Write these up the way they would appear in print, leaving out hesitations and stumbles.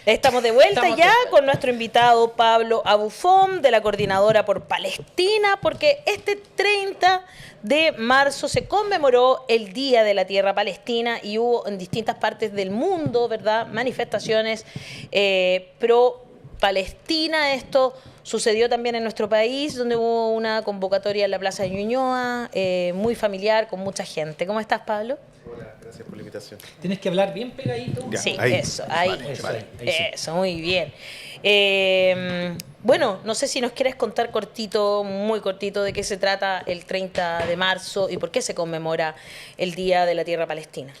Estamos de vuelta Estamos ya de vuelta. con nuestro invitado Pablo Abufón de la Coordinadora por Palestina, porque este 30 de marzo se conmemoró el Día de la Tierra Palestina y hubo en distintas partes del mundo, ¿verdad?, manifestaciones pro Palestina. Esto sucedió también en nuestro país, donde hubo una convocatoria en la Plaza de Ñuñoa, muy familiar, con mucha gente. ¿Cómo estás, Pablo? Hola, gracias por la invitación. Tienes que hablar bien pegadito. Ya, Sí, ahí. eso, ahí. Vale, Eso, vale. ahí sí. Eso, muy bien. Bueno, no sé si nos quieres contar cortito, muy cortito, de qué se trata el 30 de marzo y por qué se conmemora el Día de la Tierra Palestina.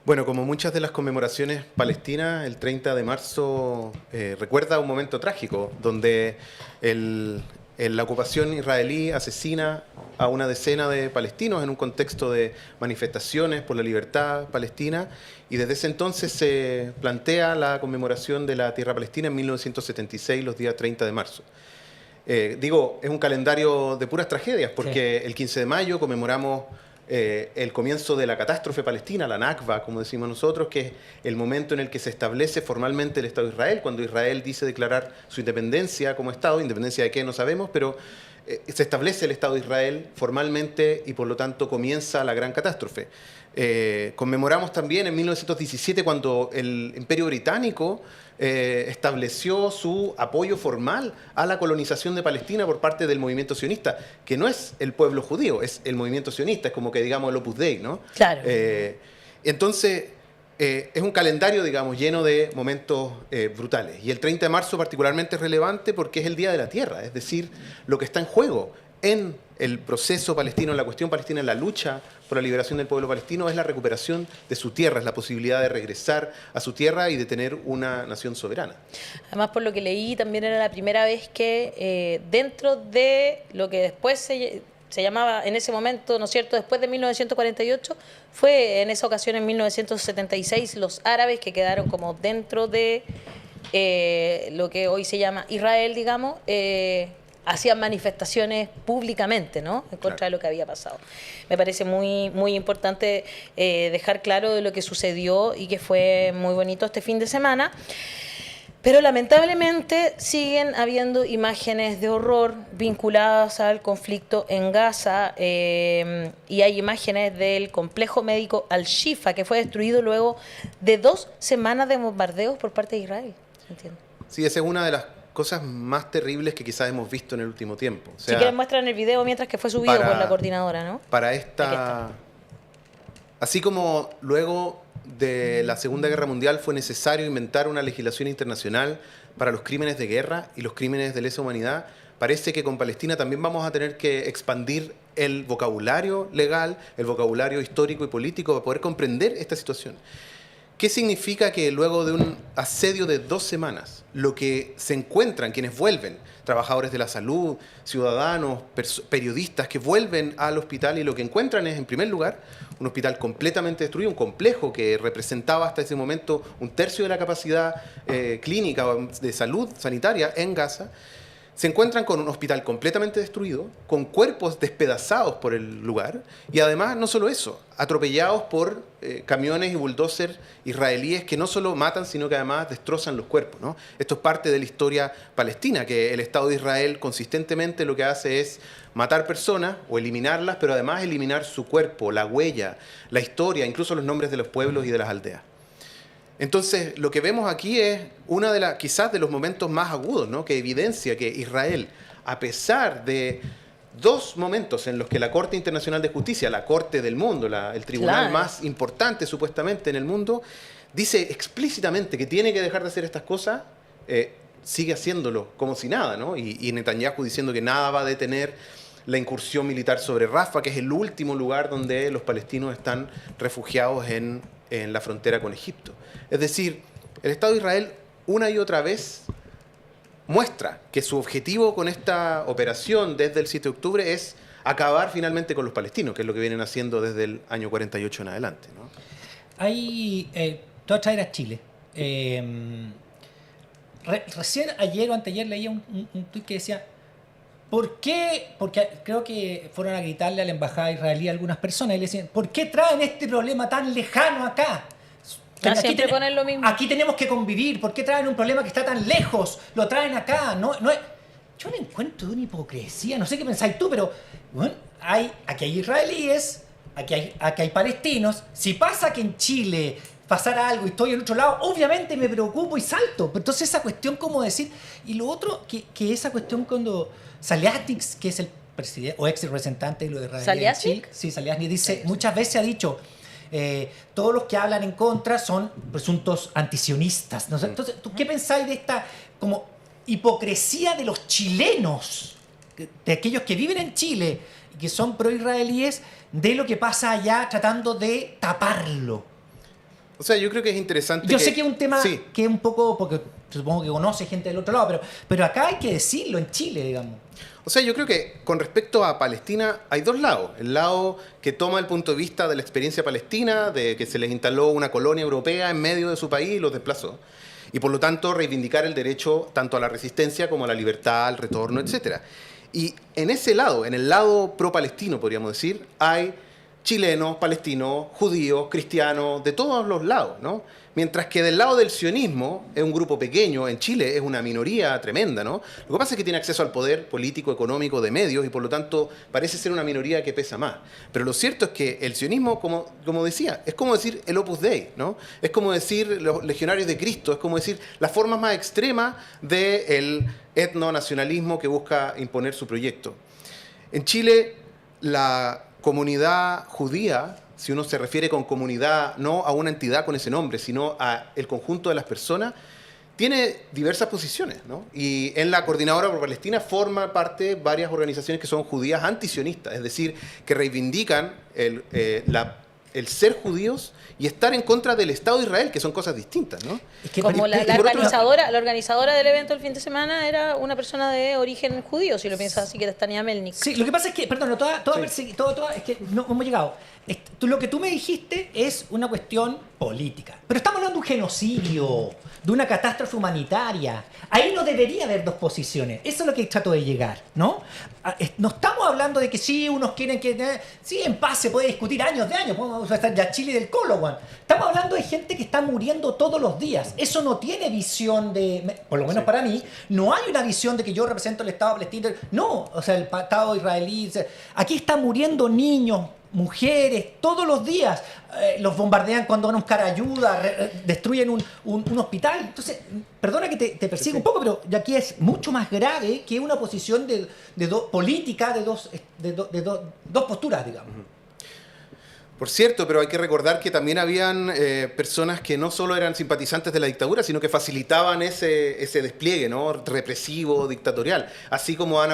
Bueno, como muchas de las conmemoraciones palestinas, el 30 de marzo recuerda un momento trágico donde la ocupación israelí asesina a una decena de palestinos en un contexto de manifestaciones por la libertad palestina, y desde ese entonces se plantea la conmemoración de la Tierra Palestina en 1976, los días 30 de marzo. Es un calendario de puras tragedias, porque el 15 de mayo conmemoramos el comienzo de la catástrofe palestina, la Nakba, como decimos nosotros, que es el momento en el que se establece formalmente el Estado de Israel, cuando Israel dice declarar su independencia como Estado, independencia de qué no sabemos, pero se establece el Estado de Israel formalmente y por lo tanto comienza la gran catástrofe. Conmemoramos también en 1917 cuando el Imperio Británico estableció su apoyo formal a la colonización de Palestina por parte del movimiento sionista, que no es el pueblo judío, es el movimiento sionista, es como que digamos el Opus Dei, ¿no? Claro. Entonces, es un calendario, digamos, lleno de momentos brutales. Y el 30 de marzo particularmente es relevante porque es el Día de la Tierra, es decir, lo que está en juego en el proceso palestino, en la cuestión palestina, en la lucha por la liberación del pueblo palestino, es la recuperación de su tierra, es la posibilidad de regresar a su tierra y de tener una nación soberana. Además, por lo que leí, también era la primera vez que dentro de lo que después se llamaba en ese momento, ¿no es cierto?, después de 1948, fue en esa ocasión, en 1976, los árabes que quedaron como dentro de lo que hoy se llama Israel, digamos, hacían manifestaciones públicamente, ¿no?, en contra de lo que había pasado. Me parece muy, muy importante dejar claro de lo que sucedió y que fue muy bonito este fin de semana. Pero lamentablemente siguen habiendo imágenes de horror vinculadas al conflicto en Gaza y hay imágenes del complejo médico Al-Shifa que fue destruido luego de 2 semanas de bombardeos por parte de Israel. ¿Entiendes? Sí, esa es una de las cosas más terribles que quizás hemos visto en el último tiempo. O sea, si quieren muestran el video mientras que fue subido por la coordinadora, ¿no? Para esta... Así como luego de la Segunda Guerra Mundial fue necesario inventar una legislación internacional para los crímenes de guerra y los crímenes de lesa humanidad, parece que con Palestina también vamos a tener que expandir el vocabulario legal, el vocabulario histórico y político para poder comprender esta situación. ¿Qué significa que luego de un asedio de 2 semanas, lo que se encuentran quienes vuelven, trabajadores de la salud, ciudadanos, periodistas que vuelven al hospital y lo que encuentran es, en primer lugar, un hospital completamente destruido, un complejo que representaba hasta ese momento 1/3 de la capacidad clínica de salud sanitaria en Gaza? Se encuentran con un hospital completamente destruido, con cuerpos despedazados por el lugar y además no solo eso, atropellados por camiones y bulldozers israelíes que no solo matan, sino que además destrozan los cuerpos, ¿no? Esto es parte de la historia palestina, que el Estado de Israel consistentemente lo que hace es matar personas o eliminarlas, pero además eliminar su cuerpo, la huella, la historia, incluso los nombres de los pueblos y de las aldeas. Entonces, lo que vemos aquí es una de las, quizás de los momentos más agudos, ¿no?, que evidencia que Israel, a pesar de 2 momentos en los que la Corte Internacional de Justicia, la Corte del mundo, el tribunal más importante supuestamente en el mundo, dice explícitamente que tiene que dejar de hacer estas cosas, sigue haciéndolo como si nada, ¿no? Y Netanyahu diciendo que nada va a detener la incursión militar sobre Rafah, que es el último lugar donde los palestinos están refugiados en la frontera con Egipto. Es decir, el Estado de Israel una y otra vez muestra que su objetivo con esta operación desde el 7 de octubre es acabar finalmente con los palestinos, que es lo que vienen haciendo desde el año 48 en adelante, ¿no? Tú vas a traer a Chile. Recién ayer o anteayer leía un tuit que decía: ¿por qué? Porque creo que fueron a gritarle a la embajada israelí a algunas personas y le decían: ¿por qué traen este problema tan lejano acá? siempre ponen lo mismo. Aquí tenemos que convivir. ¿Por qué traen un problema que está tan lejos? Lo traen acá. Yo le encuentro de una hipocresía. No sé qué pensáis tú, pero bueno, aquí hay israelíes, aquí hay palestinos. Si pasa que en Chile pasara algo y estoy en otro lado, obviamente me preocupo y salto. Pero entonces esa cuestión, como decir... Y lo otro, que esa cuestión cuando Saliasnik, que es el presidente o ex representante de lo de Israel en Chile, sí, Saliasnik dice, muchas veces ha dicho... todos los que hablan en contra son presuntos antisionistas, ¿no? Entonces, ¿tú qué pensáis de esta como hipocresía de los chilenos, de aquellos que viven en Chile y que son pro-israelíes, de lo que pasa allá tratando de taparlo? O sea, yo creo que es interesante. Yo sé que es un tema sí, que es un poco, porque supongo que conoce gente del otro lado, pero acá hay que decirlo en Chile, digamos. O sea, yo creo que con respecto a Palestina hay dos lados. El lado que toma el punto de vista de la experiencia palestina, de que se les instaló una colonia europea en medio de su país y los desplazó. Y por lo tanto reivindicar el derecho tanto a la resistencia como a la libertad, al retorno, etc. Y en ese lado, en el lado pro-palestino, podríamos decir, hay chilenos, palestinos, judíos, cristianos, de todos los lados, ¿no? Mientras que del lado del sionismo es un grupo pequeño, en Chile es una minoría tremenda, ¿no? Lo que pasa es que tiene acceso al poder político, económico, de medios y por lo tanto parece ser una minoría que pesa más. Pero lo cierto es que el sionismo, como decía, es como decir el Opus Dei, ¿no? Es como decir los legionarios de Cristo, es como decir las formas más extremas del etnonacionalismo que busca imponer su proyecto. En Chile, la comunidad judía, si uno se refiere con comunidad no a una entidad con ese nombre, sino a el conjunto de las personas, tiene diversas posiciones, ¿no? Y en la Coordinadora por Palestina forma parte varias organizaciones que son judías antisionistas, es decir, que reivindican el ser judíos y estar en contra del Estado de Israel, que son cosas distintas, ¿no? Como la organizadora del evento el fin de semana era una persona de origen judío, si lo piensas así, que era Tania Melnik. Sí, lo que pasa es que, perdón, es que no hemos llegado. Lo que tú me dijiste es una cuestión política. Pero estamos hablando de un genocidio, de una catástrofe humanitaria. Ahí no debería haber dos posiciones. Eso es lo que trato de llegar, ¿no? No estamos hablando de que sí, unos quieren que... Sí, en paz se puede discutir años de años. Podemos estar ya Chile del Colo, Juan. Estamos hablando de gente que está muriendo todos los días. Eso no tiene visión de... Por lo menos para mí, no hay una visión de que yo represento el Estado palestino. No, o sea, el Estado israelí. O sea, aquí están muriendo niños, mujeres, todos los días. Los bombardean cuando van a buscar ayuda, destruyen un hospital. Entonces, perdona que te persiga un poco, pero aquí es mucho más grave que una posición política de dos posturas, digamos. Por cierto, pero hay que recordar que también habían personas que no solo eran simpatizantes de la dictadura, sino que facilitaban ese despliegue, ¿no? Represivo, dictatorial. Así como han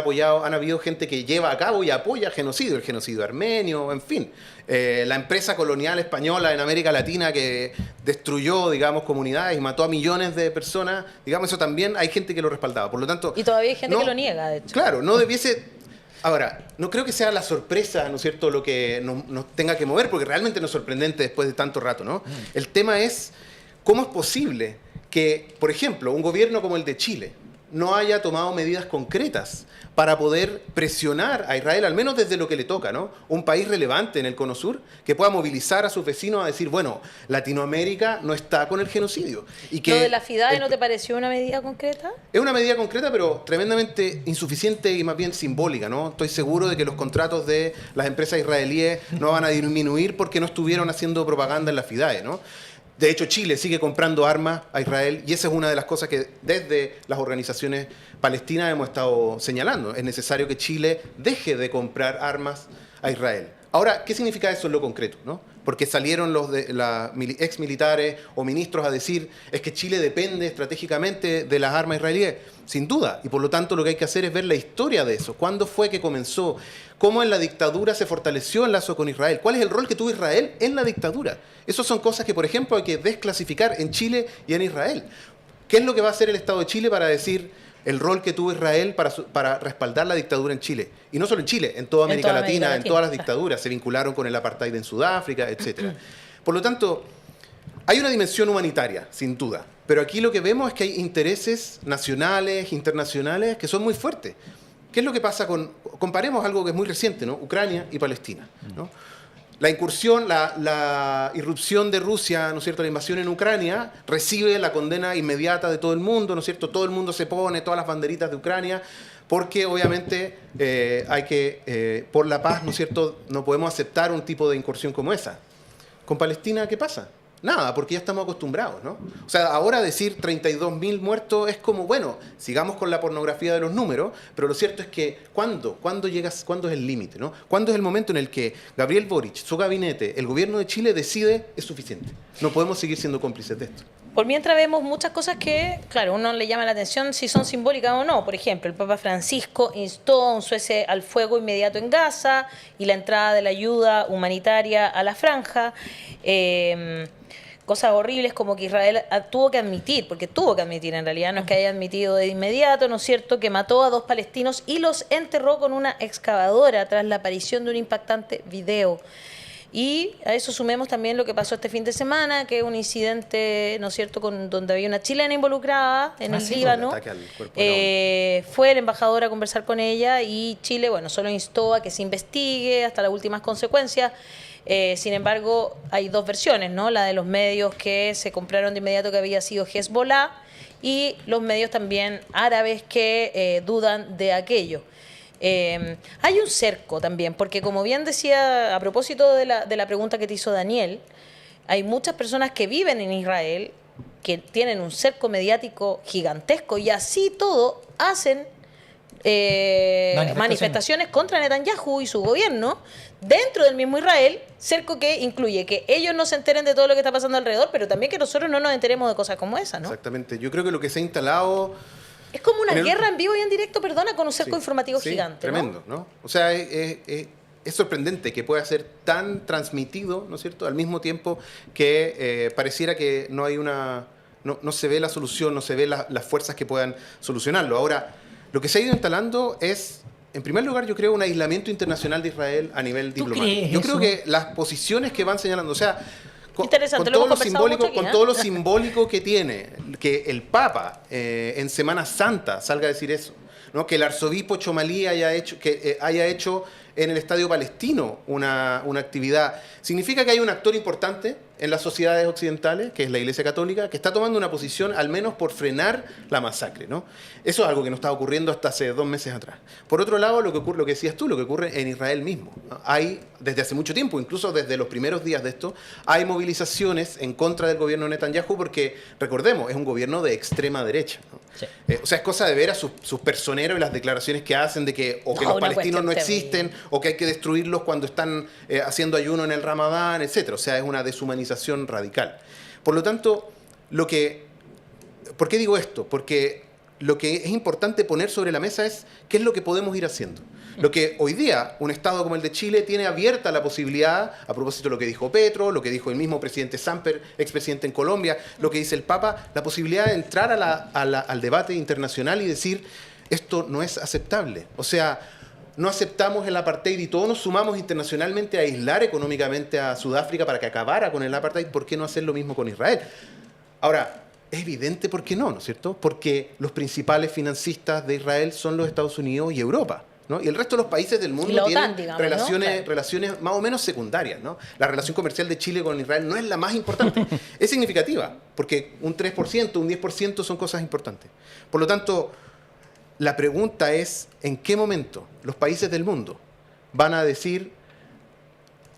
habido gente que lleva a cabo y apoya el genocidio armenio, en fin. La empresa colonial española en América Latina que destruyó, digamos, comunidades y mató a millones de personas, digamos, eso también hay gente que lo respaldaba. Por lo tanto, y todavía hay gente que lo niega, de hecho. Claro, no debiese... Ahora, no creo que sea la sorpresa, ¿no es cierto?, lo que nos tenga que mover, porque realmente no es sorprendente después de tanto rato, ¿no? El tema es cómo es posible que, por ejemplo, un gobierno como el de Chile no haya tomado medidas concretas para poder presionar a Israel, al menos desde lo que le toca, ¿no? Un país relevante en el Cono Sur que pueda movilizar a sus vecinos a decir, bueno, Latinoamérica no está con el genocidio. Y que ¿Lo de la FIDAE no te pareció una medida concreta? Es una medida concreta, pero tremendamente insuficiente y más bien simbólica, ¿no? Estoy seguro de que los contratos de las empresas israelíes no van a disminuir porque no estuvieron haciendo propaganda en la FIDAE, ¿no? De hecho, Chile sigue comprando armas a Israel y esa es una de las cosas que desde las organizaciones palestinas hemos estado señalando. Es necesario que Chile deje de comprar armas a Israel. Ahora, ¿qué significa eso en lo concreto, ¿no? Porque salieron los ex militares o ministros a decir es que Chile depende estratégicamente de las armas israelíes. Sin duda. Y por lo tanto lo que hay que hacer es ver la historia de eso. ¿Cuándo fue que comenzó? ¿Cómo en la dictadura se fortaleció el lazo con Israel? ¿Cuál es el rol que tuvo Israel en la dictadura? Esas son cosas que, por ejemplo, hay que desclasificar en Chile y en Israel. ¿Qué es lo que va a hacer el Estado de Chile para decir el rol que tuvo Israel para respaldar la dictadura en Chile? Y no solo en Chile, en toda América Latina, en todas las dictaduras. Se vincularon con el apartheid en Sudáfrica, etc. Por lo tanto, hay una dimensión humanitaria, sin duda. Pero aquí lo que vemos es que hay intereses nacionales, internacionales, que son muy fuertes. ¿Qué es lo que pasa comparemos algo que es muy reciente, ¿no? Ucrania y Palestina, ¿no? La incursión, la irrupción de Rusia, ¿no es cierto?, la invasión en Ucrania, recibe la condena inmediata de todo el mundo, ¿no es cierto? Todo el mundo se pone todas las banderitas de Ucrania, porque obviamente hay que, por la paz, ¿no es cierto?, no podemos aceptar un tipo de incursión como esa. ¿Con Palestina qué pasa? Nada, porque ya estamos acostumbrados, ¿no? O sea, ahora decir 32.000 muertos es como, bueno, sigamos con la pornografía de los números, pero lo cierto es que ¿cuándo es el límite, ¿no? ¿Cuándo es el momento en el que Gabriel Boric, su gabinete, el gobierno de Chile decide es suficiente? No podemos seguir siendo cómplices de esto. Por mientras vemos muchas cosas que, claro, uno le llama la atención si son simbólicas o no. Por ejemplo, el Papa Francisco instó a un cese al fuego inmediato en Gaza y la entrada de la ayuda humanitaria a la franja. Cosas horribles como que Israel tuvo que admitir, porque tuvo que admitir en realidad, no es que haya admitido de inmediato, ¿no es cierto?, que mató a 2 palestinos y los enterró con una excavadora tras la aparición de un impactante video. Y a eso sumemos también lo que pasó este fin de semana, que es un incidente, ¿no es cierto?, donde había una chilena involucrada en el Líbano. Fue el embajador a conversar con ella y Chile, bueno, solo instó a que se investigue hasta las últimas consecuencias. Sin embargo, hay 2 versiones, ¿no? La de los medios que se compraron de inmediato que había sido Hezbollah y los medios también árabes que dudan de aquello. Hay un cerco también, porque como bien decía, a propósito de la pregunta que te hizo Daniel, hay muchas personas que viven en Israel que tienen un cerco mediático gigantesco y así todo hacen manifestaciones contra Netanyahu y su gobierno dentro del mismo Israel, cerco que incluye que ellos no se enteren de todo lo que está pasando alrededor, pero también que nosotros no nos enteremos de cosas como esa, ¿no? Exactamente. Yo creo que lo que se ha instalado... Es como una guerra en vivo y en directo, perdona, con un cerco informativo gigante, tremendo, ¿no? O sea, es sorprendente que pueda ser tan transmitido, ¿no es cierto?, al mismo tiempo que pareciera que no hay no se ve la solución, no se ve las fuerzas que puedan solucionarlo. Ahora, lo que se ha ido instalando es, en primer lugar, yo creo, un aislamiento internacional de Israel a nivel diplomático. Yo creo que las posiciones que van señalando, o sea, con todo lo simbólico que tiene, que el Papa en Semana Santa salga a decir eso, ¿no? Que el arzobispo Chomalí haya hecho en el Estadio Palestino una actividad, significa que hay un actor importante en las sociedades occidentales, que es la Iglesia Católica, que está tomando una posición al menos por frenar la masacre, ¿no? Eso es algo que no estaba ocurriendo hasta hace 2 meses atrás. Por otro lado, lo que decías tú, lo que ocurre en Israel mismo, ¿no? Hay, desde hace mucho tiempo, incluso desde los primeros días de esto, hay movilizaciones en contra del gobierno de Netanyahu porque, recordemos, es un gobierno de extrema derecha, ¿no? Sí. O sea, es cosa de ver a sus personeros y las declaraciones que hacen de que que los palestinos no existen, o que hay que destruirlos cuando están haciendo ayuno en el Ramadán, etc. O sea, es una deshumanización radical. Por lo tanto, ¿por qué digo esto? Porque lo que es importante poner sobre la mesa es qué es lo que podemos ir haciendo. Lo que hoy día un Estado como el de Chile tiene abierta la posibilidad, a propósito de lo que dijo Petro, lo que dijo el mismo presidente Samper, expresidente en Colombia, lo que dice el Papa, la posibilidad de entrar al debate internacional y decir, esto no es aceptable. O sea, no aceptamos el apartheid y todos nos sumamos internacionalmente a aislar económicamente a Sudáfrica para que acabara con el apartheid. ¿Por qué no hacer lo mismo con Israel? Ahora, es evidente por qué no es cierto? Porque los principales financistas de Israel son los Estados Unidos y Europa, ¿no? Y el resto de los países del mundo tienen relaciones más o menos secundarias, ¿no? La relación comercial de Chile con Israel no es la más importante. Es significativa, porque un 3%, un 10% son cosas importantes. Por lo tanto, la pregunta es, ¿en qué momento los países del mundo van a decir,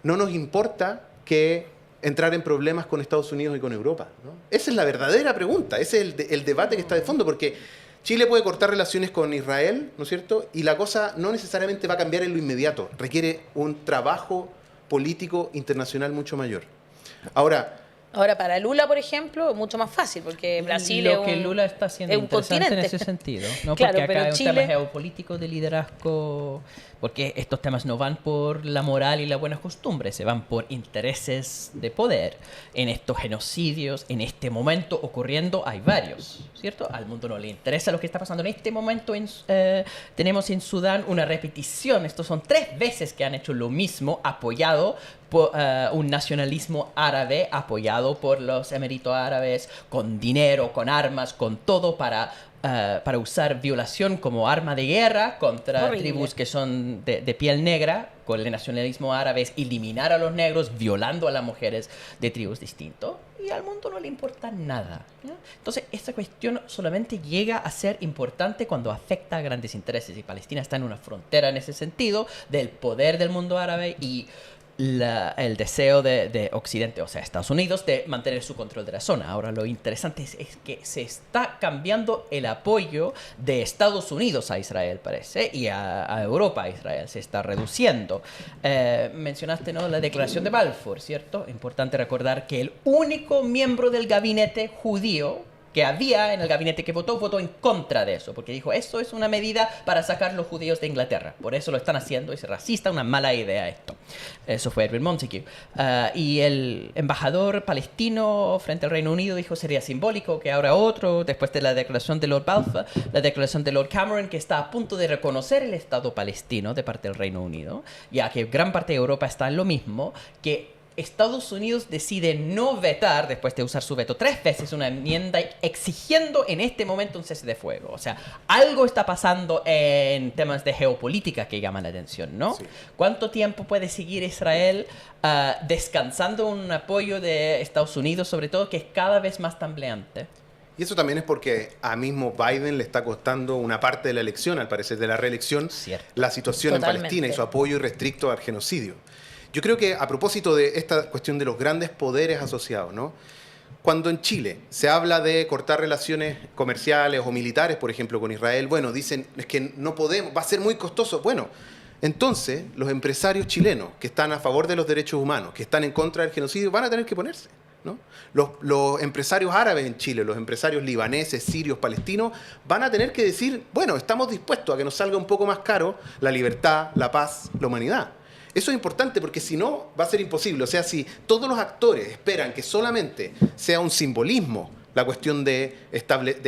no nos importa que entrar en problemas con Estados Unidos y con Europa, ¿no? Esa es la verdadera pregunta, ese es el debate que está de fondo, porque Chile puede cortar relaciones con Israel, ¿no es cierto? Y la cosa no necesariamente va a cambiar en lo inmediato, requiere un trabajo político internacional mucho mayor. Ahora, para Lula, por ejemplo, es mucho más fácil, porque Brasil lo que Lula está haciendo es un continente en ese sentido, ¿no? Claro, porque acá hay un Chile... tema geopolítico de liderazgo, porque estos temas no van por la moral y las buenas costumbres, se van por intereses de poder. En estos genocidios, en este momento ocurriendo, hay varios, ¿cierto? Al mundo no le interesa lo que está pasando en este momento. Tenemos en Sudán una repetición, estos son 3 veces que han hecho lo mismo, apoyado un nacionalismo árabe apoyado por los Emiratos Árabes, con dinero, con armas, con todo para usar violación como arma de guerra contra Horrible. tribus que son de piel negra. Con el nacionalismo árabe es eliminar a los negros, violando a las mujeres de tribus distintos. Y al mundo no le importa nada, ¿ya? Entonces, esta cuestión solamente llega a ser importante cuando afecta a grandes intereses. Y Palestina está en una frontera en ese sentido del poder del mundo árabe y el deseo de Occidente, o sea, Estados Unidos, de mantener su control de la zona. Ahora, lo interesante es que se está cambiando el apoyo de Estados Unidos a Israel, parece, y a Europa a Israel. Se está reduciendo. Mencionaste, ¿no?, la declaración de Balfour, ¿cierto? Importante recordar que el único miembro del gabinete judío que había en el gabinete que votó en contra de eso, porque dijo, eso es una medida para sacar los judíos de Inglaterra, por eso lo están haciendo, es racista, una mala idea esto. Eso fue Edwin Montague. Y el embajador palestino frente al Reino Unido dijo, sería simbólico que ahora otro, después de la declaración de Lord Balfour, la declaración de Lord Cameron, que está a punto de reconocer el Estado palestino de parte del Reino Unido, ya que gran parte de Europa está en lo mismo, que Estados Unidos decide no vetar, después de usar su veto 3 veces, una enmienda exigiendo en este momento un cese de fuego. O sea, algo está pasando en temas de geopolítica que llaman la atención, ¿no? Sí. ¿Cuánto tiempo puede seguir Israel descansando un apoyo de Estados Unidos, sobre todo, que es cada vez más tambaleante? Y eso también es porque a mismo Biden le está costando una parte de la elección, al parecer de la reelección, Cierto. la situación Totalmente. en Palestina y su apoyo irrestricto al genocidio. Yo creo que a propósito de esta cuestión de los grandes poderes asociados, ¿no? Cuando en Chile se habla de cortar relaciones comerciales o militares, por ejemplo, con Israel, bueno, dicen, es que no podemos, va a ser muy costoso. Bueno, entonces los empresarios chilenos que están a favor de los derechos humanos, que están en contra del genocidio, van a tener que ponerse, ¿no? Los empresarios árabes en Chile, los empresarios libaneses, sirios, palestinos, van a tener que decir, bueno, estamos dispuestos a que nos salga un poco más caro la libertad, la paz, la humanidad. Eso es importante porque si no va a ser imposible. O sea, si todos los actores esperan que solamente sea un simbolismo la cuestión de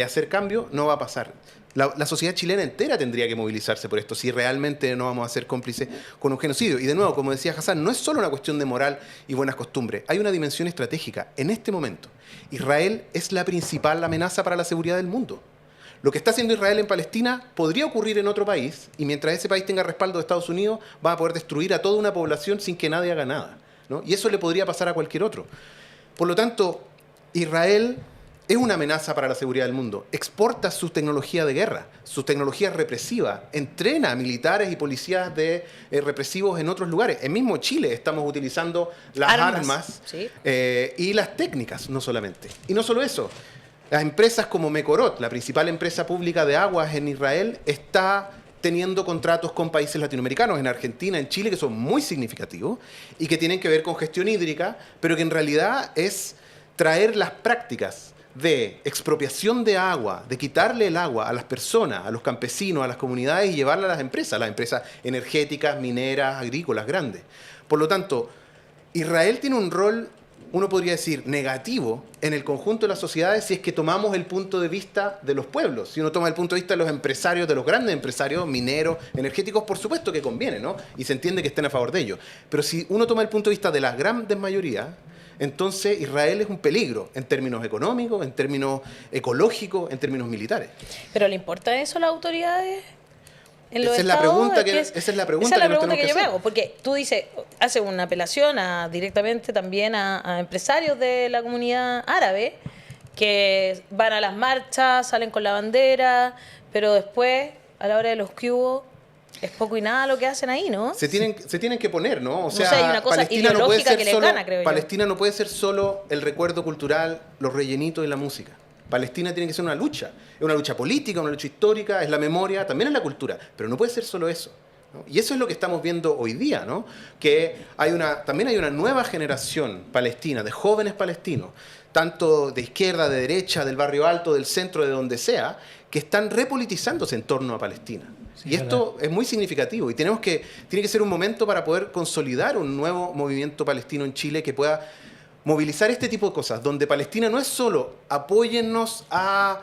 hacer cambio, no va a pasar. La sociedad chilena entera tendría que movilizarse por esto si realmente no vamos a ser cómplices con un genocidio. Y de nuevo, como decía Hassan, no es solo una cuestión de moral y buenas costumbres. Hay una dimensión estratégica. En este momento, Israel es la principal amenaza para la seguridad del mundo. Lo que está haciendo Israel en Palestina podría ocurrir en otro país y mientras ese país tenga respaldo de Estados Unidos va a poder destruir a toda una población sin que nadie haga nada, ¿no? Y eso le podría pasar a cualquier otro. Por lo tanto, Israel es una amenaza para la seguridad del mundo. Exporta su tecnología de guerra, su tecnología represiva, entrena a militares y policías represivos en otros lugares. En mismo Chile estamos utilizando las armas sí. Y las técnicas, no solamente. Y no solo eso. Las empresas como Mekorot, la principal empresa pública de aguas en Israel, está teniendo contratos con países latinoamericanos, en Argentina, en Chile, que son muy significativos y que tienen que ver con gestión hídrica, pero que en realidad es traer las prácticas de expropiación de agua, de quitarle el agua a las personas, a los campesinos, a las comunidades y llevarla a las empresas energéticas, mineras, agrícolas, grandes. Por lo tanto, Israel tiene un rol, uno podría decir, negativo en el conjunto de las sociedades si es que tomamos el punto de vista de los pueblos. Si uno toma el punto de vista de los empresarios, de los grandes empresarios, mineros, energéticos, por supuesto que conviene, ¿no? Y se entiende que estén a favor de ello. Pero si uno toma el punto de vista de las grandes mayorías, entonces Israel es un peligro en términos económicos, en términos ecológicos, en términos militares. ¿Pero le importa eso a las autoridades? Esa es la pregunta que nos tenemos que yo me hacer. hago, porque tú dices, hace una apelación directamente también a empresarios de la comunidad árabe que van a las marchas, salen con la bandera, pero después, a la hora de los que hubo, es poco y nada lo que hacen ahí, ¿no? Se tienen que poner, ¿no? O sea, hay una cosa Palestina no puede ideológica ser que les solo, gana, creo yo. Palestina no puede ser solo el recuerdo cultural, los rellenitos y la música. Palestina tiene que ser una lucha. Es una lucha política, una lucha histórica, es la memoria, también es la cultura. Pero no puede ser solo eso, ¿no? Y eso es lo que estamos viendo hoy día, ¿no? Que también hay una nueva generación palestina, de jóvenes palestinos, tanto de izquierda, de derecha, del barrio alto, del centro, de donde sea, que están repolitizándose en torno a Palestina. Sí, y esto es muy significativo. Y tiene que ser un momento para poder consolidar un nuevo movimiento palestino en Chile que pueda movilizar este tipo de cosas, donde Palestina no es solo apóyennos a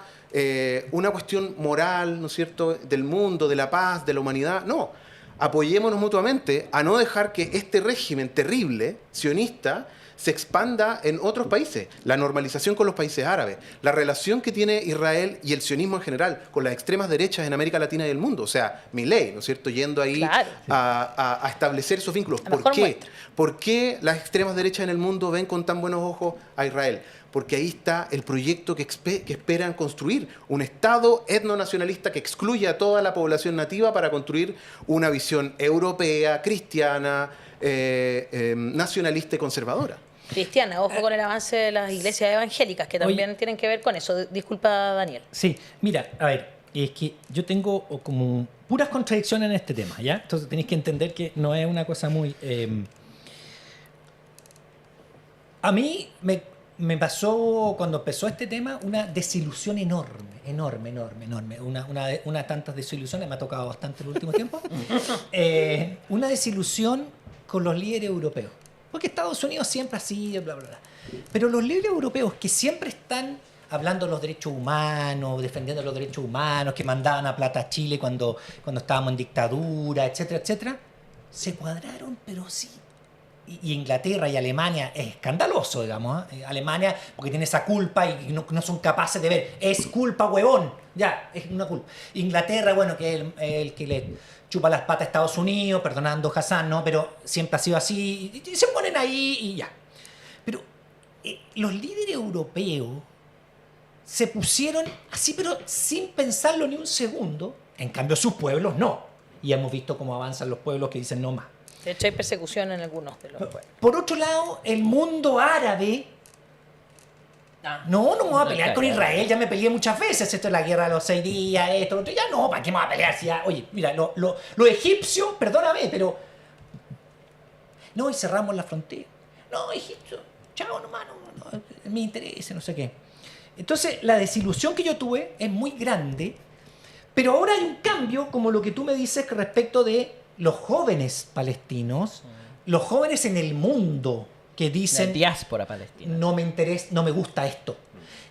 una cuestión moral, ¿no es cierto?, del mundo, de la paz, de la humanidad, no. apoyémonos mutuamente a no dejar que este régimen terrible, sionista, se expanda en otros países. La normalización con los países árabes, la relación que tiene Israel y el sionismo en general con las extremas derechas en América Latina y el mundo. O sea, Milei, ¿no es cierto?, yendo ahí Claro. a establecer esos vínculos. La ¿Por mejor qué? muestra. ¿Por qué las extremas derechas en el mundo ven con tan buenos ojos a Israel? Porque ahí está el proyecto que esperan construir, un Estado etnonacionalista que excluya a toda la población nativa para construir una visión europea, cristiana, nacionalista y conservadora. Cristiana, ojo con el avance de las iglesias evangélicas, que también tienen que ver con eso. Disculpa, Daniel. Sí, mira, a ver, es que yo tengo como puras contradicciones en este tema, ¿ya? Entonces tenéis que entender que no es una cosa muy... A mí me pasó, cuando empezó este tema, una desilusión enorme. Una tantas desilusiones, me ha tocado bastante en el último tiempo. Una desilusión con los líderes europeos. Porque Estados Unidos siempre ha sido, bla, bla, bla. Pero los líderes europeos que siempre están hablando de los derechos humanos, defendiendo los derechos humanos, que mandaban a plata a Chile cuando estábamos en dictadura, etcétera, etcétera, se cuadraron, pero sí. Y Inglaterra y Alemania es escandaloso, digamos, ¿eh? Alemania, porque tiene esa culpa y no son capaces de ver. Es culpa, huevón. Ya, es una culpa. Inglaterra, bueno, que es el que le chupa las patas a Estados Unidos, perdonando a Hassan, ¿no? Pero siempre ha sido así. Y se ponen ahí y ya. Pero los líderes europeos se pusieron así, pero sin pensarlo ni un segundo. En cambio, sus pueblos no. Y hemos visto cómo avanzan los pueblos que dicen no más. De hecho, hay persecución en algunos de los... Por otro lado, el mundo árabe... No me voy a pelear con Israel, ya me peleé muchas veces. Esto es la guerra de los 6 días, esto, lo otro. Ya no, ¿para qué me voy a pelear? Si ya, oye, mira, los egipcios, perdóname, pero... No, y cerramos la frontera. No, egipcio, chao nomás, no, me interesa, no sé qué. Entonces, la desilusión que yo tuve es muy grande, pero ahora hay un cambio, como lo que tú me dices respecto de los jóvenes palestinos, los jóvenes en el mundo que dicen... La diáspora palestina. No me interesa, no me gusta esto.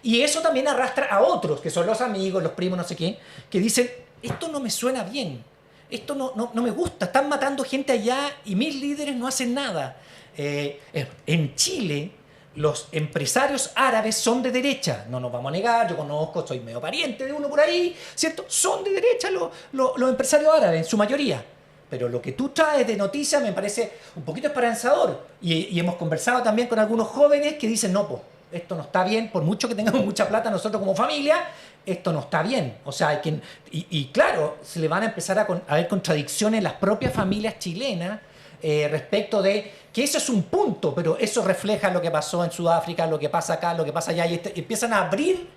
Y eso también arrastra a otros, que son los amigos, los primos, no sé quién, que dicen, esto no me suena bien, esto no me gusta, están matando gente allá y mis líderes no hacen nada. En Chile, los empresarios árabes son de derecha, no nos vamos a negar, yo conozco, soy medio pariente de uno por ahí, ¿cierto? Son de derecha los empresarios árabes, en su mayoría. Pero lo que tú traes de noticias me parece un poquito esperanzador. Y hemos conversado también con algunos jóvenes que dicen, no, pues, esto no está bien, por mucho que tengamos mucha plata nosotros como familia, esto no está bien. O sea, hay que, y claro, se le van a empezar a ver contradicciones en las propias familias chilenas respecto de que eso es un punto, pero eso refleja lo que pasó en Sudáfrica, lo que pasa acá, lo que pasa allá, y empiezan a abrir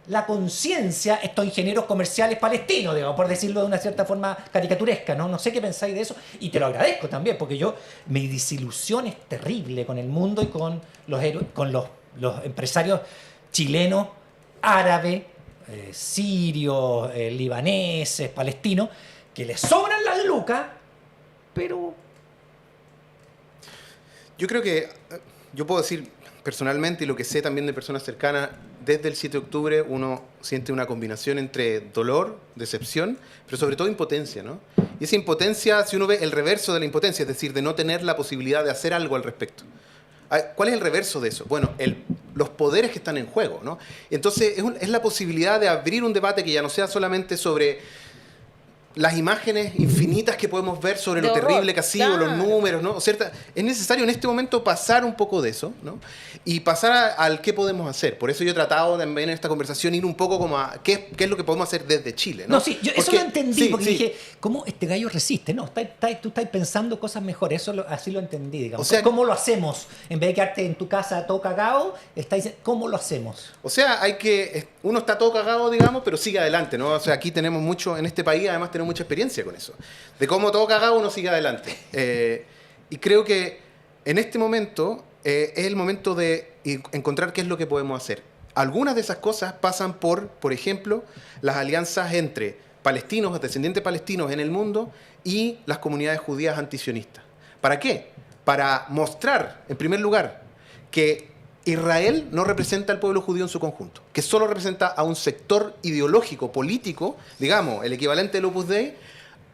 la conciencia estos ingenieros comerciales palestinos, digamos, por decirlo de una cierta forma caricaturesca, ¿no? No sé qué pensáis de eso, y te lo agradezco también, porque mi desilusión es terrible con el mundo y con los empresarios chilenos, árabes, sirios, libaneses, palestinos, que les sobran las lucas, pero... Yo creo que, yo puedo decir personalmente, y lo que sé también de personas cercanas, desde el 7 de octubre uno siente una combinación entre dolor, decepción, pero sobre todo impotencia, ¿no? Y esa impotencia, si uno ve el reverso de la impotencia, es decir, de no tener la posibilidad de hacer algo al respecto. ¿Cuál es el reverso de eso? Bueno, los poderes que están en juego, ¿no? Entonces, es la posibilidad de abrir un debate que ya no sea solamente sobre las imágenes infinitas que podemos ver sobre De lo horror, terrible que ha sido, claro. los números, ¿no? O sea, es necesario en este momento pasar un poco de eso, ¿no? Y pasar al qué podemos hacer. Por eso yo he tratado también en esta conversación ir un poco como a qué es lo que podemos hacer desde Chile, ¿no? No, sí, eso Porque- lo entendí, sí, porque sí. dije, ¿cómo este gallo resiste? No, tú estás pensando cosas mejores, así lo entendí, digamos. O sea, ¿cómo lo hacemos? En vez de quedarte en tu casa todo cagado, estás diciendo, ¿cómo lo hacemos? O sea, uno está todo cagado, digamos, pero sigue adelante, ¿no? O sea, aquí tenemos mucho, en este país además tenemos mucha experiencia con eso. De cómo todo cagado uno sigue adelante. Y creo que en este momento es el momento de encontrar qué es lo que podemos hacer. Algunas de esas cosas pasan por ejemplo, las alianzas entre palestinos, descendientes palestinos en el mundo y las comunidades judías antisionistas. ¿Para qué? Para mostrar, en primer lugar, que Israel no representa al pueblo judío en su conjunto, que solo representa a un sector ideológico, político, digamos, el equivalente del Opus Dei,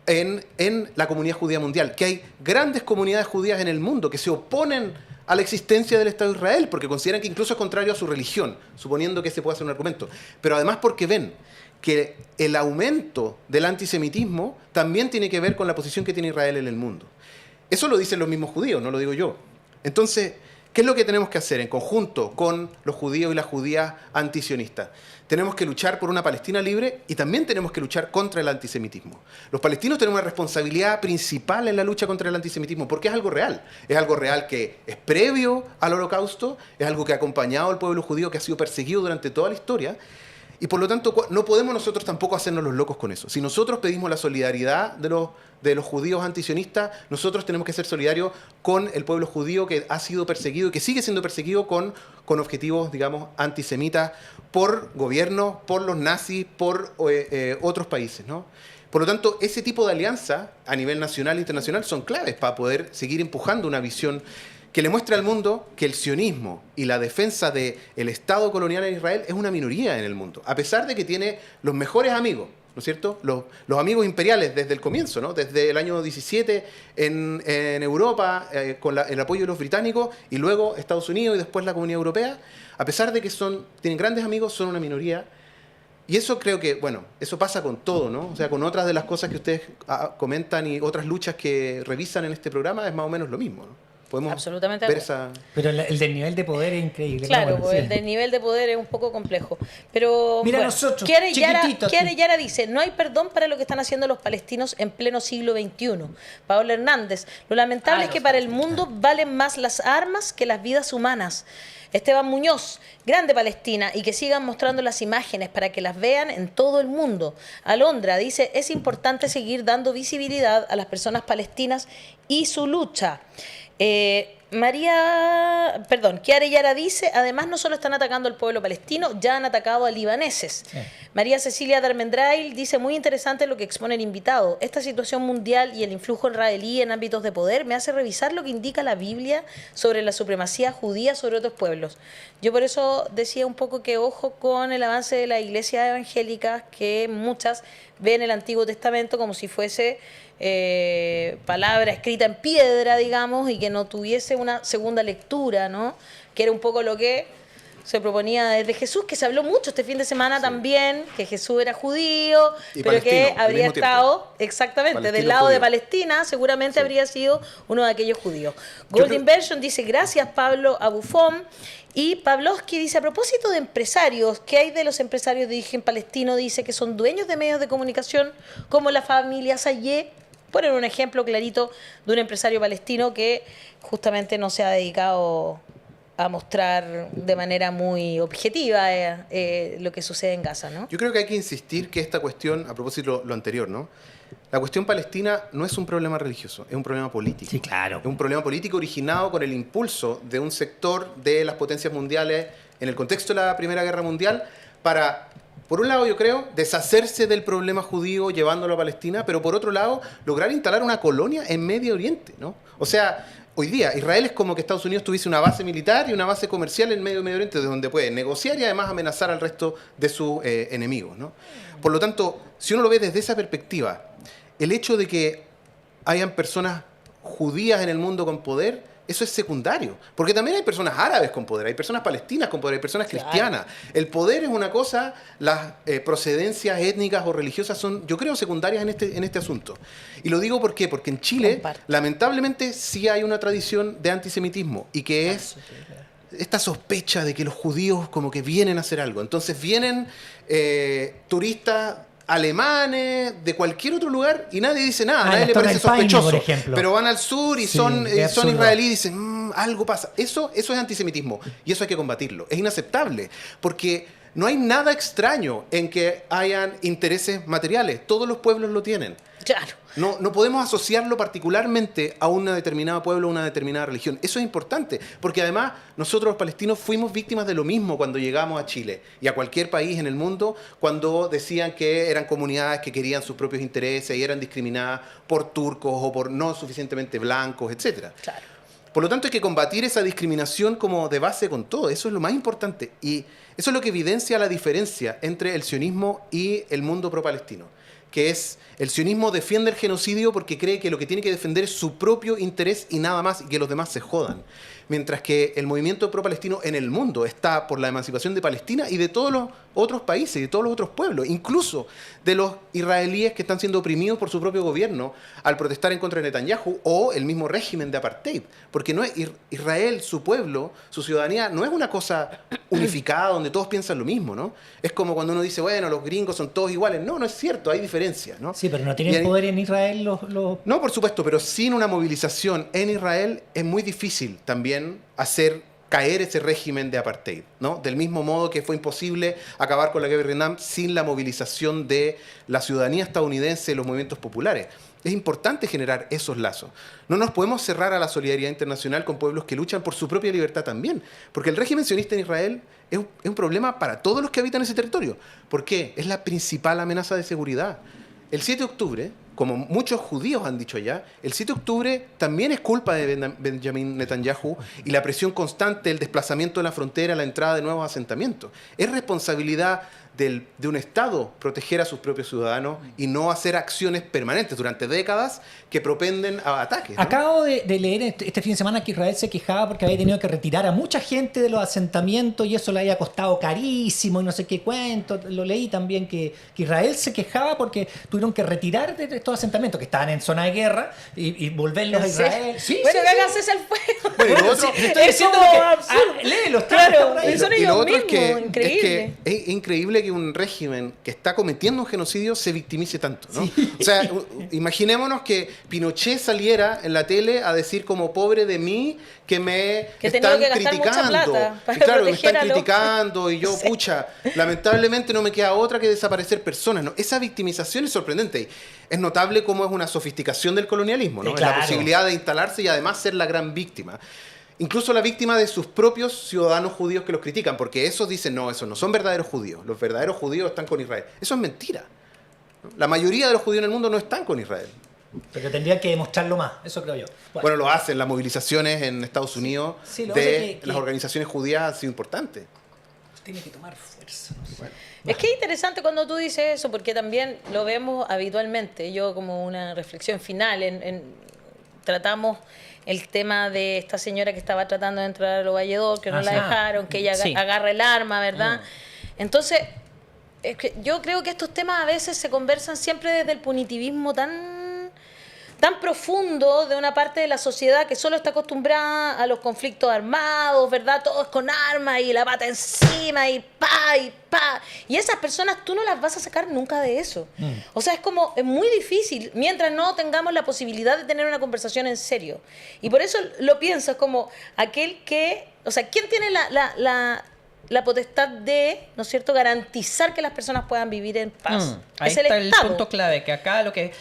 en la comunidad judía mundial, que hay grandes comunidades judías en el mundo que se oponen a la existencia del Estado de Israel, porque consideran que incluso es contrario a su religión, suponiendo que ese pueda ser un argumento. Pero además porque ven que el aumento del antisemitismo también tiene que ver con la posición que tiene Israel en el mundo. Eso lo dicen los mismos judíos, no lo digo yo. Entonces, ¿qué es lo que tenemos que hacer en conjunto con los judíos y las judías antisionistas? Tenemos que luchar por una Palestina libre y también tenemos que luchar contra el antisemitismo. Los palestinos tenemos una responsabilidad principal en la lucha contra el antisemitismo porque es algo real. Es algo real que es previo al Holocausto, es algo que ha acompañado al pueblo judío que ha sido perseguido durante toda la historia. Y por lo tanto, no podemos nosotros tampoco hacernos los locos con eso. Si nosotros pedimos la solidaridad de los judíos antisionistas, nosotros tenemos que ser solidarios con el pueblo judío que ha sido perseguido y que sigue siendo perseguido con objetivos, digamos, antisemitas por gobiernos, por los nazis, por otros países, ¿no? Por lo tanto, ese tipo de alianzas a nivel nacional e internacional son claves para poder seguir empujando una visión que le muestre al mundo que el sionismo y la defensa del Estado colonial en Israel es una minoría en el mundo, a pesar de que tiene los mejores amigos, ¿no es cierto? Los amigos imperiales desde el comienzo, ¿no? Desde el año 17 en Europa, con el apoyo de los británicos, y luego Estados Unidos y después la Comunidad Europea, a pesar de que tienen grandes amigos, son una minoría. Y eso creo que, bueno, eso pasa con todo, ¿no? O sea, con otras de las cosas que ustedes comentan y otras luchas que revisan en este programa es más o menos lo mismo, ¿no? Podemos Absolutamente ver de acuerdo. esa... Pero el del nivel de poder es increíble. Claro, Bueno, pues, sí. el del nivel de poder es un poco complejo. Pero Mira bueno, nosotros, Chiara chiquititos. Yara dice, no hay perdón para lo que están haciendo los palestinos en pleno siglo XXI. Pablo Hernández, lo lamentable es que para el mundo valen más las armas que las vidas humanas. Esteban Muñoz, grande Palestina, y que sigan mostrando las imágenes para que las vean en todo el mundo. Alondra dice, es importante seguir dando visibilidad a las personas palestinas y su lucha. Chiara Yara dice, además no solo están atacando al pueblo palestino, ya han atacado a libaneses. Sí. María Cecilia Darmendrail dice, muy interesante lo que expone el invitado. Esta situación mundial y el influjo israelí en ámbitos de poder me hace revisar lo que indica la Biblia sobre la supremacía judía sobre otros pueblos. Yo por eso decía un poco que ojo con el avance de las iglesias evangélicas, que muchas ven el Antiguo Testamento como si fuese palabra escrita en piedra, digamos, y que no tuviese una segunda lectura, ¿no? Que era un poco lo que se proponía desde Jesús, que se habló mucho este fin de semana también, que Jesús era judío, Y pero que palestino, al habría mismo tiempo. estado, exactamente, del Palestino lado de judío. Palestina, seguramente Sí. habría sido uno de aquellos judíos. Yo Golden creo- Version dice, gracias Pablo Abufón. Y Pavlovsky dice, a propósito de empresarios, ¿qué hay de los empresarios de origen palestino? Dice que son dueños de medios de comunicación, como la familia Sayé. Ponen un ejemplo clarito de un empresario palestino que justamente no se ha dedicado a mostrar de manera muy objetiva lo que sucede en Gaza, ¿no? Yo creo que hay que insistir que esta cuestión, a propósito de lo anterior, ¿no? La cuestión palestina no es un problema religioso, es un problema político. Sí, claro. Es un problema político originado con el impulso de un sector de las potencias mundiales en el contexto de la Primera Guerra Mundial para, por un lado, yo creo, deshacerse del problema judío llevándolo a Palestina, pero por otro lado, lograr instalar una colonia en Medio Oriente, ¿no? O sea, hoy día Israel es como que Estados Unidos tuviese una base militar y una base comercial en medio de Medio Oriente, de donde puede negociar y además amenazar al resto de sus enemigos, ¿no? Por lo tanto, si uno lo ve desde esa perspectiva, el hecho de que hayan personas judías en el mundo con poder, eso es secundario. Porque también hay personas árabes con poder, hay personas palestinas con poder, hay personas Claro. cristianas. El poder es una cosa, las procedencias étnicas o religiosas son, yo creo, secundarias en este asunto. Y lo digo ¿por qué? Porque en Chile, Comparto. lamentablemente, sí hay una tradición de antisemitismo y que es esta sospecha de que los judíos como que vienen a hacer algo. Entonces vienen turistas alemanes de cualquier otro lugar y nadie dice nada, nadie las le Torres parece del Paine, sospechoso. por ejemplo. Pero van al sur y Sí, son qué absurdo. israelíes y dicen, algo pasa. Eso es antisemitismo y eso hay que combatirlo. Es inaceptable porque no hay nada extraño en que hayan intereses materiales. Todos los pueblos lo tienen. Claro. No podemos asociarlo particularmente a un determinado pueblo o una determinada religión. Eso es importante, porque además nosotros los palestinos fuimos víctimas de lo mismo cuando llegamos a Chile y a cualquier país en el mundo cuando decían que eran comunidades que querían sus propios intereses y eran discriminadas por turcos o por no suficientemente blancos, etcétera. Claro. Por lo tanto, hay que combatir esa discriminación como de base con todo. Eso es lo más importante. Y Eso es lo que evidencia la diferencia entre el sionismo y el mundo pro-palestino, que es el sionismo defiende el genocidio porque cree que lo que tiene que defender es su propio interés y nada más, y que los demás se jodan. Mientras que el movimiento pro-palestino en el mundo está por la emancipación de Palestina y de todos los otros países y de todos los otros pueblos, incluso de los israelíes que están siendo oprimidos por su propio gobierno al protestar en contra de Netanyahu, o el mismo régimen de apartheid. Porque no es Israel, su pueblo, su ciudadanía, no es una cosa unificada donde todos piensan lo mismo, ¿no? Es como cuando uno dice, bueno, los gringos son todos iguales. No, no es cierto, hay diferencias, ¿no? Sí, pero no tienen poder en Israel los... No, por supuesto, pero sin una movilización en Israel es muy difícil también hacer caer ese régimen de apartheid, ¿no? Del mismo modo que fue imposible acabar con la guerra de Vietnam sin la movilización de la ciudadanía estadounidense y los movimientos populares. Es importante generar esos lazos. No nos podemos cerrar a la solidaridad internacional con pueblos que luchan por su propia libertad también, porque el régimen sionista en Israel es un problema para todos los que habitan ese territorio. ¿Por qué? Es la principal amenaza de seguridad. El 7 de octubre, como muchos judíos han dicho ya, el 7 de octubre también es culpa de Benjamin Netanyahu y la presión constante, el desplazamiento de la frontera, la entrada de nuevos asentamientos. Es responsabilidad de un Estado proteger a sus propios ciudadanos y no hacer acciones permanentes durante décadas que propenden a ataques, ¿no? Acabo de leer este fin de semana que Israel se quejaba porque había tenido que retirar a mucha gente de los asentamientos y eso le había costado carísimo y no sé qué cuento. Lo leí también que Israel se quejaba porque tuvieron que retirar de estos asentamientos que estaban en zona de guerra y volverlos a Israel. Sí, bueno, que hagan cese al fuego. Bueno, y lo otro, estoy diciendo como que... absurdo. léelos, Claro, ahí. son y lo ellos otro es mismos, que, increíble. es increíble que un régimen que está cometiendo un genocidio se victimice tanto, ¿no? O sea, imaginémonos que Pinochet saliera en la tele a decir como pobre de mí que me Que he tenido están que gastar mucha criticando. plata para Y claro, me proteger están a los- criticando y yo, Sí. pucha, lamentablemente no me queda otra que desaparecer personas, ¿no? Esa victimización es sorprendente. Es notable cómo es una sofisticación del colonialismo, ¿no? Es Claro. la posibilidad de instalarse y además ser la gran víctima. Incluso la víctima de sus propios ciudadanos judíos que los critican, porque esos dicen, no, esos no son verdaderos judíos, los verdaderos judíos están con Israel. Eso es mentira, ¿no? La mayoría de los judíos en el mundo no están con Israel. Pero tendrían que demostrarlo más, eso creo yo. Bueno, lo hacen, las movilizaciones en Estados Unidos Sí, lo que pasa de es que- las organizaciones judías han sido importantes. Tiene que tomar fuerza. No sé. Es que es interesante cuando tú dices eso, porque también lo vemos habitualmente. Yo como una reflexión final, tratamos el tema de esta señora que estaba tratando de entrar a los Valledor, que no la sí. dejaron, que ella Sí. agarra el arma, ¿verdad? Entonces, es que yo creo que estos temas a veces se conversan siempre desde el punitivismo tan profundo de una parte de la sociedad que solo está acostumbrada a los conflictos armados, ¿verdad? Todo es con armas y la pata encima y pa, y pa. Y esas personas tú no las vas a sacar nunca de eso. O sea, es muy difícil mientras no tengamos la posibilidad de tener una conversación en serio. Y por eso lo pienso, es como aquel que, o sea, ¿quién tiene la potestad de, ¿no es cierto?, garantizar que las personas puedan vivir en paz? Ahí Es está el Estado. punto clave, que acá lo que...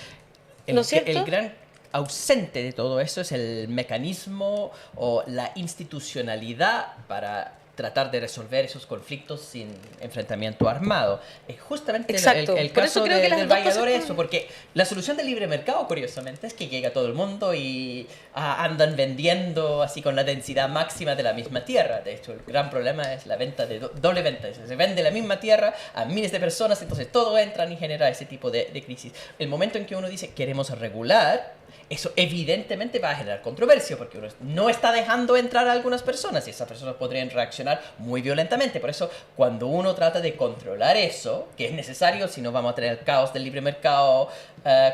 ¿No es cierto? El gran ausente de todo eso es el mecanismo o la institucionalidad para tratar de resolver esos conflictos sin enfrentamiento armado. Es justamente Exacto. el Por eso caso creo que las del dos Vallador cosas es eso, porque la solución del libre mercado, curiosamente, es que llega todo el mundo y andan vendiendo así con la densidad máxima de la misma tierra. De hecho, el gran problema es la venta de doble venta. Se vende la misma tierra a miles de personas, entonces todo entra y genera ese tipo de crisis. El momento en que uno dice queremos regular, eso evidentemente va a generar controversia porque uno no está dejando entrar a algunas personas y esas personas podrían reaccionar muy violentamente. Por eso, cuando uno trata de controlar eso, que es necesario si no vamos a tener el caos del libre mercado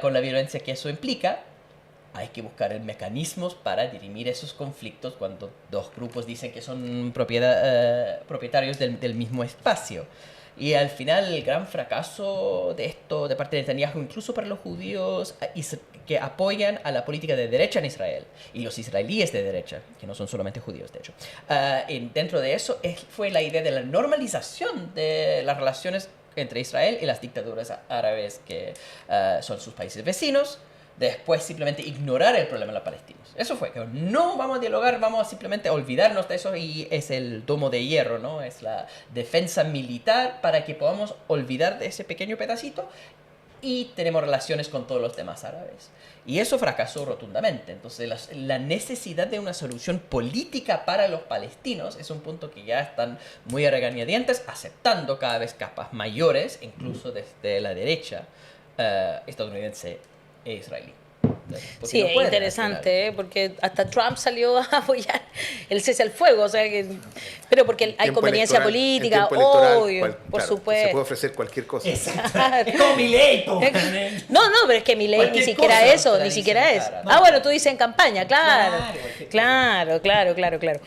con la violencia que eso implica, hay que buscar mecanismos para dirimir esos conflictos cuando dos grupos dicen que son propietarios del mismo espacio. Y al final el gran fracaso de esto de parte de Netanyahu, incluso para los judíos que apoyan a la política de derecha en Israel, y los israelíes de derecha, que no son solamente judíos de hecho, dentro de eso fue la idea de la normalización de las relaciones entre Israel y las dictaduras árabes que son sus países vecinos. Después simplemente ignorar el problema de los palestinos. Eso fue, que no vamos a dialogar, vamos a simplemente olvidarnos de eso y es el domo de hierro, ¿no? Es la defensa militar para que podamos olvidar de ese pequeño pedacito y tenemos relaciones con todos los demás árabes. Y eso fracasó rotundamente. Entonces, la necesidad de una solución política para los palestinos es un punto que ya están muy a regañadientes, aceptando cada vez capas mayores, incluso desde la derecha estadounidense e israelí. Porque Sí, no es pueden interesante, porque hasta Trump salió a apoyar el cese al fuego, o sea que, pero porque hay Tiempo conveniencia electoral- política, en tiempo electoral, obvio, por claro, Se supuesto. puede ofrecer cualquier cosa. Exacto. Es como Milei, po. No, pero es que mi ley ni Cualquier siquiera cosa, eso, la ni siquiera dicen es. cara, Ah, ¿no? bueno, tú dices en campaña, claro. Claro.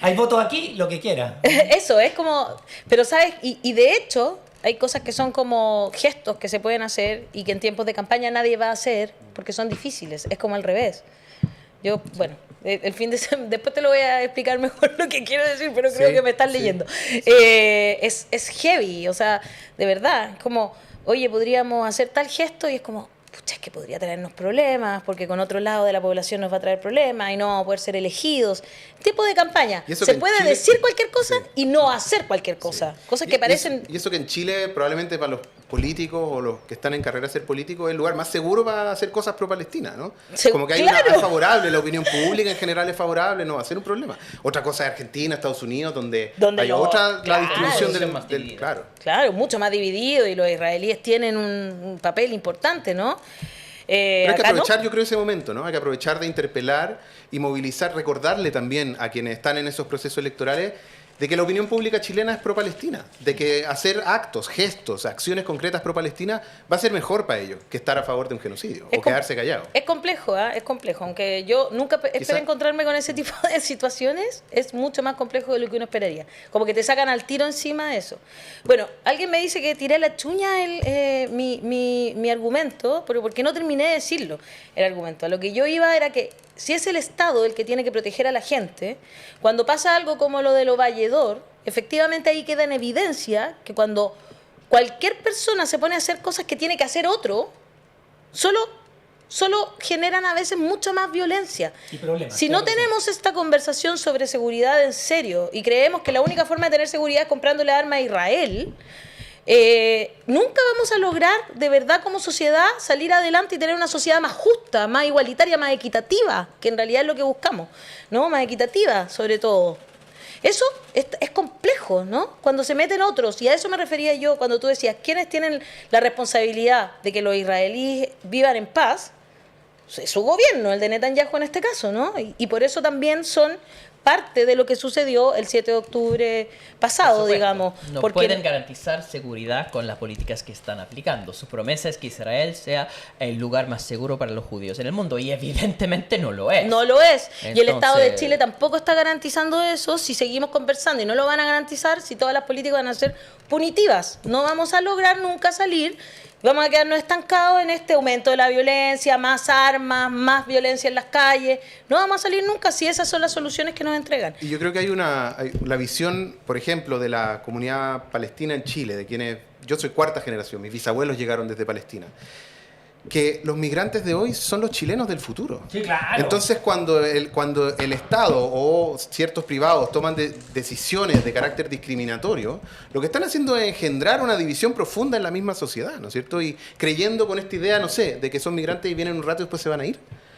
Hay votos aquí, lo que quiera. Eso es como, pero sabes, y de hecho hay cosas que son como gestos que se pueden hacer y que en tiempos de campaña nadie va a hacer porque son difíciles, es como al revés. Yo, bueno, después te lo voy a explicar mejor lo que quiero decir, pero creo Sí, que me estás sí. leyendo. Es heavy, o sea, de verdad, es como, oye, podríamos hacer tal gesto y es como, pucha, es que podría traernos problemas, porque con otro lado de la población nos va a traer problemas y no vamos a poder ser elegidos. Tipo de campaña. Y eso Se que en puede Chile- decir cualquier cosa Sí. y no hacer cualquier cosa. Cosas que parecen... Y eso que en Chile, probablemente para los políticos o los que están en carrera de ser políticos, es el lugar más seguro para hacer cosas pro-Palestina, ¿no? Como que hay Claro. es favorable, la opinión pública en general es favorable, no va a ser un problema. Otra cosa es Argentina, Estados Unidos, donde hay no, otra, claro, la distribución son más del divididos. claro. Claro, mucho más dividido y los israelíes tienen un papel importante, ¿no? Pero hay que Acá no. aprovechar, yo creo, ese momento, ¿no? Hay que aprovechar de interpelar y movilizar, recordarle también a quienes están en esos procesos electorales de que la opinión pública chilena es pro-Palestina, de que hacer actos, gestos, acciones concretas pro-Palestina va a ser mejor para ellos que estar a favor de un genocidio Es o quedarse callado. Es complejo, ¿ah? Es complejo. Aunque yo nunca esperé encontrarme con ese tipo de situaciones, es mucho más complejo de lo que uno esperaría. Como que te sacan al tiro encima de eso. Bueno, alguien me dice que tiré a la chuña mi argumento, pero ¿por qué no terminé de decirlo? El argumento. A lo que yo iba era que si es el Estado el que tiene que proteger a la gente, cuando pasa algo como lo de lo Valledor, efectivamente ahí queda en evidencia que cuando cualquier persona se pone a hacer cosas que tiene que hacer otro, solo generan a veces mucha más violencia. Y problemas, Si claro no que sí. tenemos esta conversación sobre seguridad en serio y creemos que la única forma de tener seguridad es comprándole armas a Israel, nunca vamos a lograr de verdad como sociedad salir adelante y tener una sociedad más justa, más igualitaria, más equitativa, que en realidad es lo que buscamos, ¿no? Más equitativa sobre todo. Eso es complejo, ¿no? Cuando se meten otros, y a eso me refería yo cuando tú decías, ¿quiénes tienen la responsabilidad de que los israelíes vivan en paz? Es su gobierno, el de Netanyahu en este caso, ¿no? Y por eso también son parte de lo que sucedió el 7 de octubre pasado, Por supuesto. digamos. No porque pueden garantizar seguridad con las políticas que están aplicando. Su promesa es que Israel sea el lugar más seguro para los judíos en el mundo y evidentemente no lo es. no lo es. Y el Estado de Entonces- Chile tampoco está garantizando eso si seguimos conversando. Y no lo van a garantizar si todas las políticas van a ser punitivas. No vamos a lograr nunca salir. Vamos a quedarnos estancados en este aumento de la violencia, más armas, más violencia en las calles. No vamos a salir nunca si esas son las soluciones que nos entregan. Y yo creo que hay la visión, por ejemplo, de la comunidad palestina en Chile, de quienes, yo soy cuarta generación, mis bisabuelos llegaron desde Palestina, que los migrantes de hoy son los chilenos del futuro. Sí, claro. Entonces, cuando el Estado o ciertos privados toman decisiones de carácter discriminatorio, lo que están haciendo es engendrar una división profunda en la misma sociedad, ¿no es cierto? Y creyendo con esta idea, no sé, de que son migrantes y vienen un rato y después se van a ir,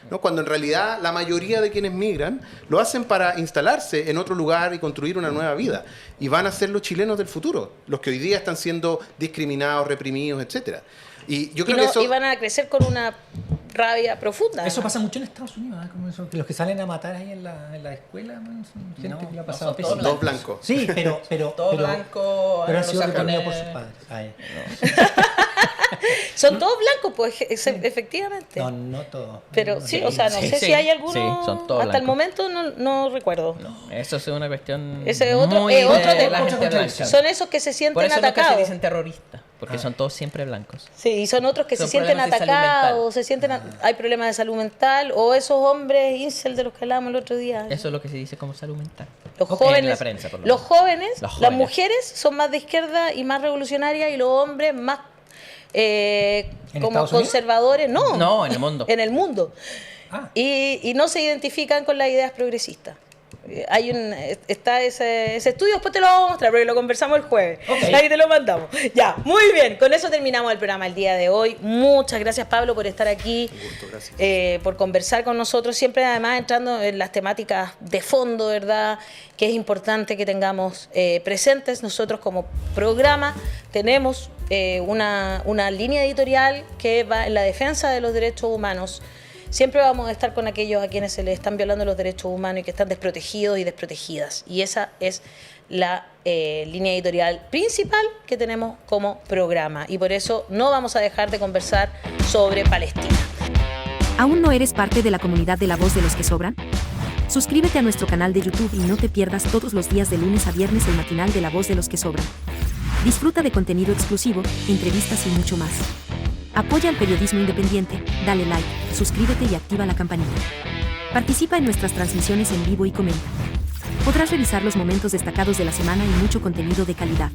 ¿no? Cuando en realidad la mayoría de quienes migran lo hacen para instalarse en otro lugar y construir una nueva vida. Y van a ser los chilenos del futuro, los que hoy día están siendo discriminados, reprimidos, etcétera. Y yo creo que eso... Y van a crecer con una rabia profunda. Eso pasa mucho en Estados Unidos, ¿eh? Como eso, que los que salen a matar ahí en la escuela, man, son gente No, que le ha no pasado son todos pésimo. Dos blancos. Sí, pero Todo blanco, pero ha no sido reprimido por sajones. sus padres. Ay, Son todos blancos, pues, efectivamente. no, no todo. Pero sí, o sea, no sí, sé sí. si hay alguno. Sí, son todos hasta el blancos. momento no recuerdo. No, eso es una cuestión Ese es otro- muy otro de tema. la gente Otra blanca. Son esos que se Por sienten eso nunca se atacados. dicen terroristas, porque son todos siempre blancos. Sí, y son otros que Son se sienten problemas de salud atacados, mental. se sienten hay problemas de salud mental, o esos hombres incel de los que hablábamos el otro día. Eso es lo que se dice como salud mental. Los En jóvenes, la prensa, por lo los menos. jóvenes, Los las jóvenes. mujeres son más de izquierda y más revolucionarias, y los hombres más como Estados Unidos? conservadores. No, en el mundo. En el mundo. Ah. Y no se identifican con las ideas progresistas. Está ese estudio, después te lo vamos a mostrar, porque lo conversamos el jueves. Ok. Ahí te lo mandamos. Ya, muy bien. Con eso terminamos el programa el día de hoy. Muchas gracias, Pablo, por estar aquí. Un gusto, gracias. Por conversar con nosotros, siempre además entrando en las temáticas de fondo, ¿verdad? Que es importante que tengamos presentes. Nosotros como programa tenemos una línea editorial que va en la defensa de los derechos humanos. Siempre vamos a estar con aquellos a quienes se les están violando los derechos humanos y que están desprotegidos y desprotegidas. Y esa es la línea editorial principal que tenemos como programa. Y por eso no vamos a dejar de conversar sobre Palestina. ¿Aún no eres parte de la comunidad de La Voz de los que Sobran? Suscríbete a nuestro canal de YouTube y no te pierdas todos los días de lunes a viernes el matinal de La Voz de los que Sobran. Disfruta de contenido exclusivo, entrevistas y mucho más. Apoya al periodismo independiente, dale like, suscríbete y activa la campanita. Participa en nuestras transmisiones en vivo y comenta. Podrás revisar los momentos destacados de la semana y mucho contenido de calidad.